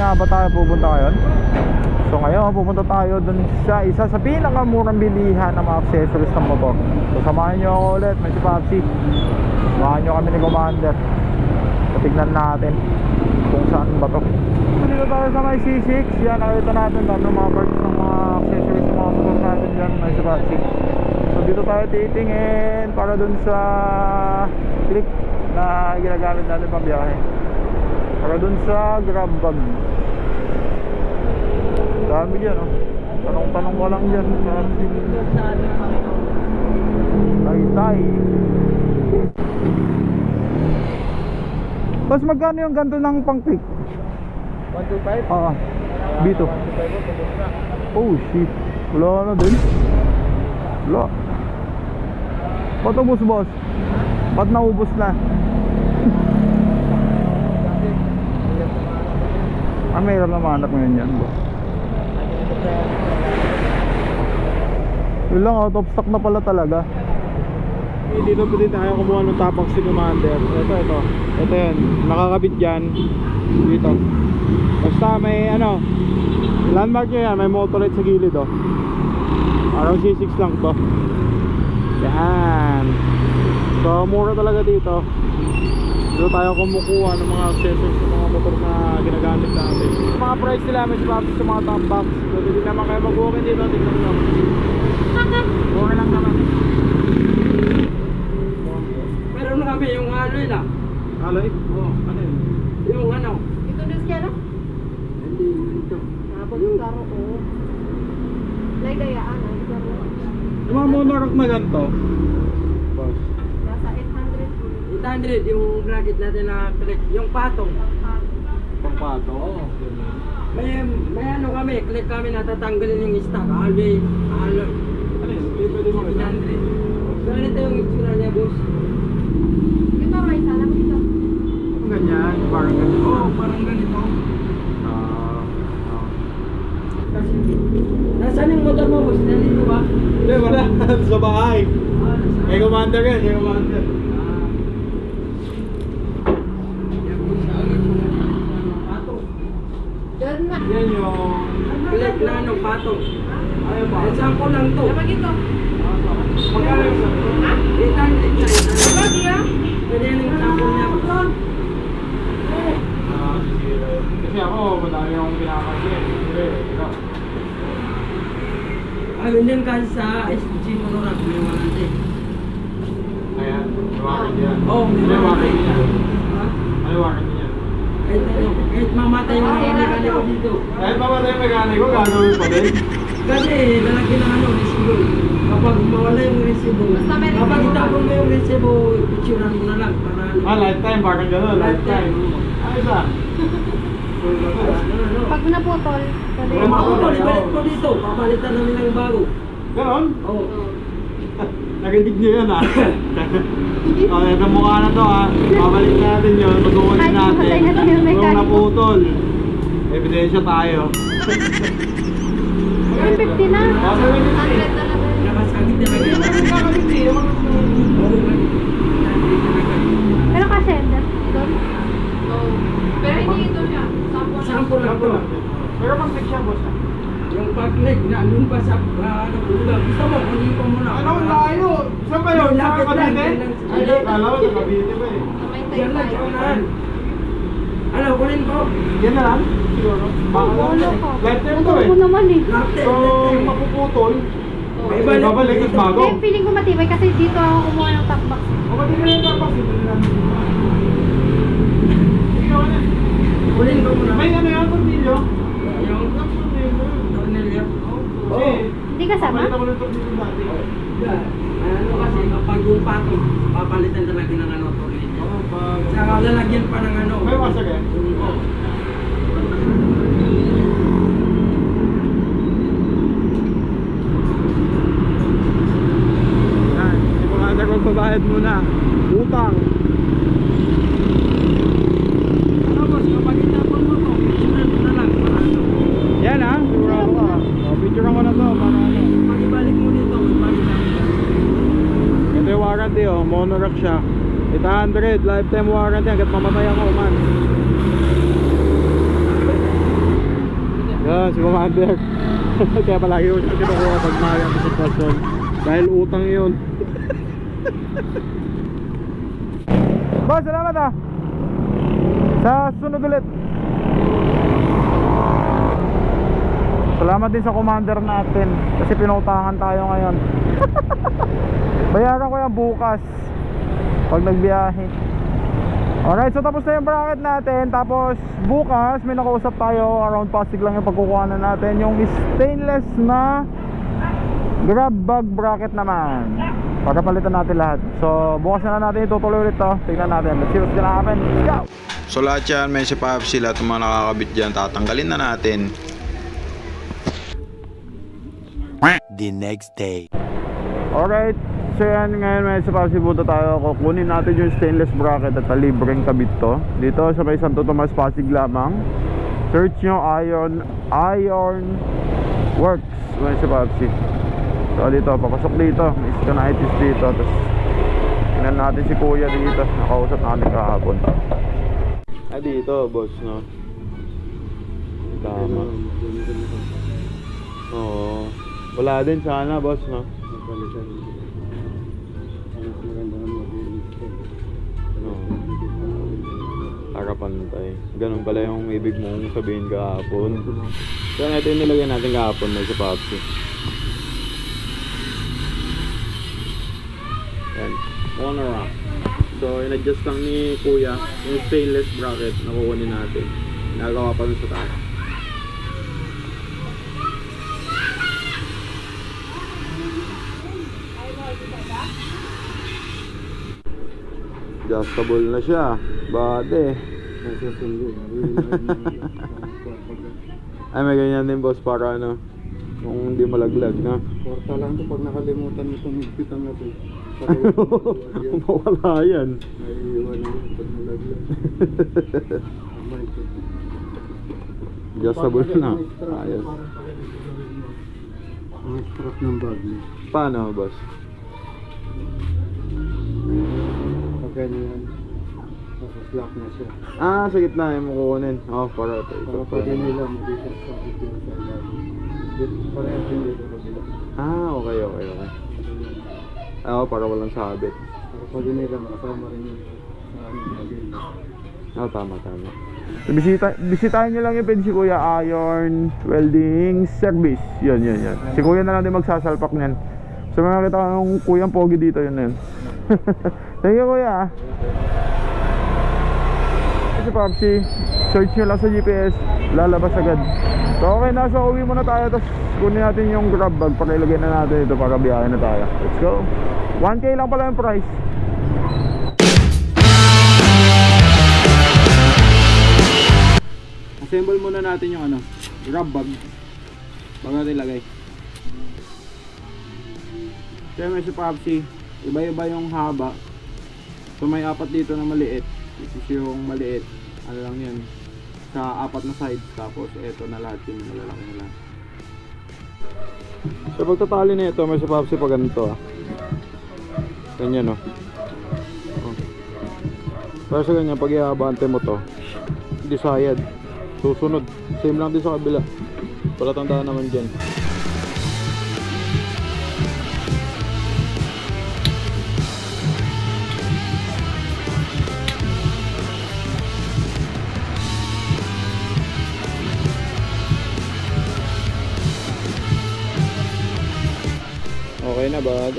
nga ba tayo pupunta ngayon? So ngayon pupunta tayo dun sa isa sa pinakamurang bilihan ng mga accessories ng motor. So samahan nyo ako ulit, may si Papsi. Samahan nyo kami ni Commander. Tignan natin kung saan ba to. Dito tayo sa may C6. Yan, nakita natin ng mga parts ng mga accessories ng mga motor natin dyan. May si Papsi. So dito tayo titingin para dun sa click na ginagamit natin pang biyahe, para dun sa grab bag. Dami dyan, oh. Tanong-tanong ko lang dyan. Tay. Tapos magkano yung ganito ng pang-click? 125? Oo. B2. Oh shit. Wala na din. Wala. Ba't ubos, boss? Ba't naubos na? Mayroon naman anak ngayon yan, boss. Yun lang, out of stock na pala talaga. Dito po din tayo kumuha ng tapak si Commander. Ito yan, nakakabit dyan. Dito. Basta may ano, landmark nyo yan, may motorite sa gilid, oh. Parang C6 lang to. Yan. So mura talaga dito. Dito tayo kumukuha ng mga accessories ng mga motor na ginagamit natin. Mga price nila may sapatos sa mga top box. So hindi naman kayo mag-walk-in dito. Tignan nyo. Okay lang naman. Meron na kami yung alloy na. Alay? Oo. Ano yun? Yung ano? Ito din siya, no? Hindi, ito. Tapos yung karo ko. Lay dayaan, ang karo. Yung mga monorack na ganito. Boss. Nasa 800. 800 yung bracket natin na click. Yung patong. Pangpato. Oo. May ano kami, click kami natatanggalin yung stock. Alloy. Ano yun? Hindi pwede mo ito. 800. So ito yung itsura niya, boss. Ito, Ray, sana ko dito. Ganyan, parang ganito. Oo, parang ganito. Kasi, nasaan yung motor mo, boss? Nandito ba? Hindi, wala. Sa bahay. Nasa- Kay Commander yan, kay Commander. Yan, boss. Patong. Diyan na. Yan yung... Click na ano, patong. Ayaw ba? Example lang to. Dapat ito. Magkano yung sa... 800 na. Lagi, ah. Pwede yan yung example niya. Sige. Kasi ako, madami akong pinakasin. Sige, ito. Ayun din kasi sa SG Monorack, may warranty. Ayan, iwakin yan. Oo, Ano iwakin niya? Ha? Ano iwakin niya? Kahit mamatay yung mga mekaniko dito. Kahit mamatay yung mekaniko, gagawin pa din. Kasi lalaki ng ano, resibo. Kapag mawala yung resibo, Basta may resibo kapag ka. itapon mo yung resibo, picturean mo na lang para ano. Lifetime, parang gano'n, lifetime. Ayos ah. Ano. Pag naputol, pwede Wala Kung mo ako, ako, ibalik mo dito, papalitan namin ng bago. Ganon? Oo. Narinig niyo yun ah. O, ito mukha na to ah. Babalik natin yun, mag-uuli Ay, natin. mamatay na daw yung Kung mekaniko. naputol, ebidensya tayo. 150 na. O, 100 talaga. Nakasagit talaga yun. Oo, Pero kasi, doon. Pero hindi ito siya. sample lang po. Pero pag-click siya, boss ah. Yung pag-click na andun pa sa ano, ulo. Gusto mo, kunin ko muna. Ano, layo? Saan ba yun? Sa Lapit lang, Cavite? yan lang. Ay, kala ko sa Cavite ba eh. Yan lang, yan lang. Ano, kunin ko. Yan na lang? Siguro? Baka lang. Ulo ko. Lifetime to Motor eh. ko naman eh. Lapit. So, mapuputol. May balik. Babalik is bago. Kaya feeling ko matibay kasi dito ako kumuha ng top box. O, ba't hindi na tapos? Ito na lang. Ikaw na. Kunin ko muna. May ano yan, tornilyo? Yung tornilyo. Kasi, Hindi kasama? papalit ako ng tornilyo dati. Ano kasi, kapag yung patong, papalitan talaga ng ano, tornilyo. Oo, pag... Saka lalagyan pa ng ano. May wasag eh? Oo. Yan, sigurado ko bayad muna. Utang. Ano boss, kapag itapon mo to, picture mo na lang para ano. Yan ah, sigurado ka. O, picture ko na to para ano. Pag ibalik mo dito, ibalik lang. Ito yung warranty oh, monorack siya. 800, lifetime warranty hanggat mamatay ako man. Si Commander. Kaya palagi ko siya kinukuha pag maaga sa sitwasyon. Dahil utang yun. Boss, salamat ah. Sa sunod ulit. Salamat din sa commander natin kasi pinutangan tayo ngayon. Bayaran ko yan bukas pag nagbiyahe. Alright, so tapos na yung bracket natin. Tapos bukas may nakausap tayo. Around Pasig lang yung pagkukuhanan natin. Yung stainless na grab bag bracket naman. Pagkapalitan natin lahat. So bukas na natin itutuloy ulit to. Tingnan natin. Let's see what's gonna happen. Let's go! So lahat yan, may si Pab sila, itong mga nakakabit dyan, tatanggalin na natin. The next day. Alright, so yan ngayon may sa Pasibuto tayo. Kukunin natin yung stainless bracket at libreng kabit to. Dito sa may Santo Tomas, Pasig lamang. Search nyo Iron Works may sa Papsi. So dito, papasok dito. May stonitis dito. Tapos tingnan natin si kuya dito. Nakausap natin kahapon. Dito, boss, no? Tama. Oo. Wala din sana, boss, no? Para pantay. Ganun pala yung ibig mong sabihin kahapon. So, ito yung nilagay natin kahapon na sa Papsi. Yan. Corner rock. So, in-adjust lang ni Kuya yung stainless bracket na kukunin natin. Nagawa pa rin sa taas. Adjustable na siya. Bate. Ay, may ganyan din, boss, para ano, kung hindi malaglag, na. Porta lang to pag nakalimutan mo itong higpitan natin. Mawala yan. May iwan na yun pag nalaglag. Adjustable na. Ayos. Ang strap ng bag mo. Paano, boss? Pag ganyan, nasa-slack na siya. Sa gitna yung kukunin. Para ito. Para pag nila mabisat sa itin sa bag. Parehas din dito kabila. Okay. Para walang sabit. Para pag nila makasama rin yun sa aming pag-ibig. Tama. So, bisitahin nyo lang yung page si Kuya Iron Welding Service. Yun. Si Kuya na lang din magsasalpak niyan. So may nakita ko ng Kuyang Pogi dito, yun na yun. Thank you, Kuya. Si Popsi, search nyo lang sa GPS, lalabas agad. So okay, nasa uwi muna tayo. Tapos kunin natin yung grab bag para ilagay na natin ito para biyahe na tayo. Let's go. 1K lang pala yung price. Assemble muna natin yung grab bag bago natin ilagay. Kaya may si Popsi, iba-iba yung haba. So may apat dito na maliit. This is yung maliit. Ano lang yan, sa apat na sides. Tapos eto na lahat yung malalaki na lahat. So pagtatali na ito, may si Popsi pa ganito ganyan Pero sa ganyan, pag iabante mo to, hindi sayad. Susunod. Same lang din sa kabila. Para tandaan naman dyan. Okay na ba?